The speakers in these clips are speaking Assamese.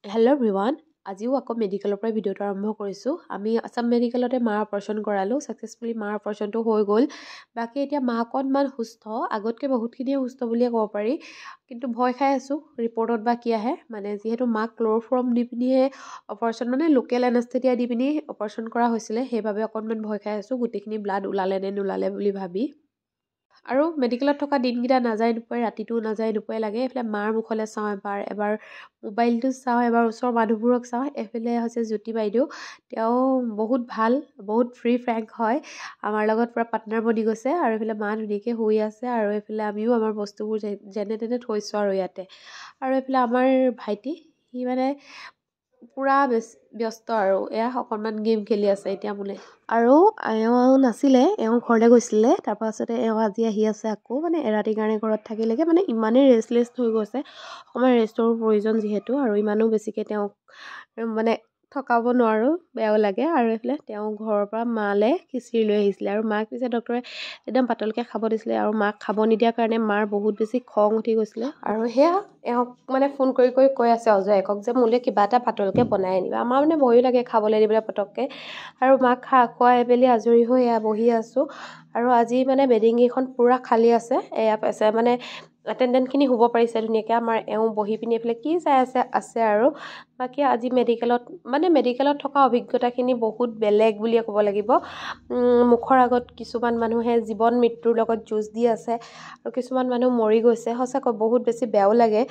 হেল্ল' এভৰিৱান আজিও আকৌ মেডিকেলৰ পৰা ভিডিঅ'টো আৰম্ভ কৰিছোঁ আমি আছাম মেডিকেলতে মাৰ অপাৰেশ্যন কৰালোঁ ছাকচেছফুলি মাৰ অপাৰেশ্যনটো হৈ গ'ল বাকী এতিয়া মা অকণমান সুস্থ আগতকৈ বহুতখিনিয়ে সুস্থ বুলিয়ে ক'ব পাৰি কিন্তু ভয় খাই আছোঁ ৰিপৰ্টত বা কি আহে মানে যিহেতু মাক ক্ল'ৰফৰ্ম দি পিনিহে অপাৰেশ্যন মানে লোকেল এনাস্থেটিয়া দি পিনি অপাৰেশ্যন কৰা হৈছিলে সেইবাবে অকণমান ভয় খাই আছোঁ গোটেইখিনি ব্লাড ওলালে নে নোলালে বুলি ভাবি আৰু মেডিকেলত থকা দিনকেইটা নাযায় নোপোৱাই ৰাতিটো নাযায় নোপোৱাই লাগে এইফালে মাৰ মুখলৈ চাওঁ এবাৰ মোবাইলটো চাওঁ এবাৰ ওচৰৰ মানুহবোৰক চাওঁ এইফালে হৈছে জ্যোতি বাইদেউ তেওঁ বহুত ভাল বহুত ফ্ৰী ফ্ৰেংক হয় আমাৰ লগত পূৰা পাৰ্টনাৰ বনি গৈছে আৰু এইফালে মা ধুনীয়াকৈ শুই আছে আৰু এইফালে আমিও আমাৰ বস্তুবোৰ যেনে তেনে থৈছোঁ আৰু ইয়াতে আৰু এইফালে আমাৰ ভাইটি সি মানে পূৰা ব্যস্ত আৰু এয়া অকণমান গেম খেলি আছে এতিয়া বোলে আৰু এওঁ নাছিলে এওঁ ঘৰলৈ গৈছিলে তাৰপাছতে এওঁ আজি আহি আছে আকৌ মানে এৰাতিৰ কাৰণে ঘৰত থাকিলেগে মানে ইমানেই ৰেষ্টলেছ হৈ গৈছে অকণমান ৰেষ্টৰো প্ৰয়োজন যিহেতু আৰু ইমানো বেছিকৈ তেওঁক মানে থকাব নোৱাৰোঁ বেয়াও লাগে আৰু এইফালে তেওঁ ঘৰৰ পৰা মালৈ খিচিৰি লৈ আহিছিলে আৰু মাক পিছে ডক্টৰে একদম পাতলকৈ খাব দিছিলে আৰু মাক খাব নিদিয়াৰ কাৰণে মাৰ বহুত বেছি খং উঠি গৈছিলে আৰু সেয়া এওঁক মানে ফোন কৰি কৈ আছে অজয়কক যে মোলৈ কিবা এটা পাতলকৈ বনাই আনিবা আমাৰ মানে ভয়ো লাগে খাবলৈ দিবলৈ পটককৈ আৰু মাক খুৱাই মেলি আজৰি হৈ এয়া বহি আছোঁ আৰু আজি মানে বেডিংকেইখন পূৰা খালী আছে এয়া আছে মানে এটেণ্ডেণ্টখিনি শুব পাৰিছে ধুনীয়াকৈ আমাৰ এওঁ বহি পিনি এইফালে কি চাই আছে আৰু বাকী আজি মেডিকেলত থকা অভিজ্ঞতাখিনি বহুত বেলেগ বুলিয়ে ক'ব লাগিব মুখৰ আগত কিছুমান মানুহে জীৱন মৃত্যুৰ লগত যুঁজ দি আছে আৰু কিছুমান মানুহ মৰি গৈছে সঁচাকৈ বহুত বেছি বেয়াও লাগে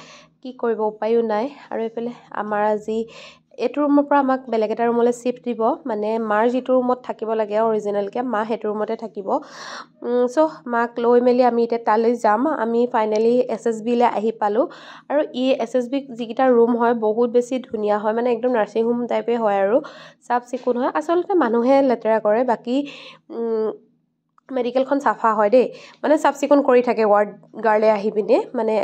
কি কৰিব উপায়ো নাই আৰু এইফালে আমাৰ আজি এইটো ৰুমৰ পৰা আমাক বেলেগ এটা ৰুমলৈ শ্বিফ্ট দিব মানে মাৰ যিটো ৰুমত থাকিব লাগে অৰিজিনেলকৈ মা সেইটো ৰুমতে থাকিব চ' মাক লৈ মেলি আমি এতিয়া তালৈ যাম আমি ফাইনেলি SSBলৈ আহি পালোঁ আৰু SSB যিকেইটা ৰুম হয় বহুত বেছি ধুনীয়া হয় মানে একদম নাৰ্ছিং হোম টাইপে হয় আৰু চাফ চিকুণ হয় আচলতে মানুহে লেতেৰা কৰে বাকী মেডিকেলখন চাফা হয় দেই মানে চাফ চিকুণ কৰি থাকে ৱাৰ্ড গাৰ্লে আহি পিনে মানে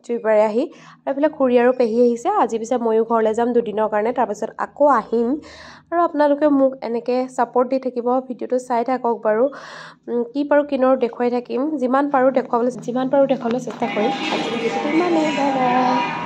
চুইপাৰে আহি আৰু এইফালে খুৰী আৰু পেহী আহিছে আজি পিছে ময়ো ঘৰলৈ যাম দুদিনৰ কাৰণে তাৰপিছত আকৌ আহিম আৰু আপোনালোকে মোক এনেকৈ ছাপোৰ্ট দি থাকিব ভিডিঅ'টো চাই থাকক বাৰু কি পাৰোঁ কিনো দেখুৱাই থাকিম যিমান পাৰোঁ দেখুৱাবলৈ চেষ্টা কৰিম আজি ভিডিঅ'টো ইমানেই বাই বাই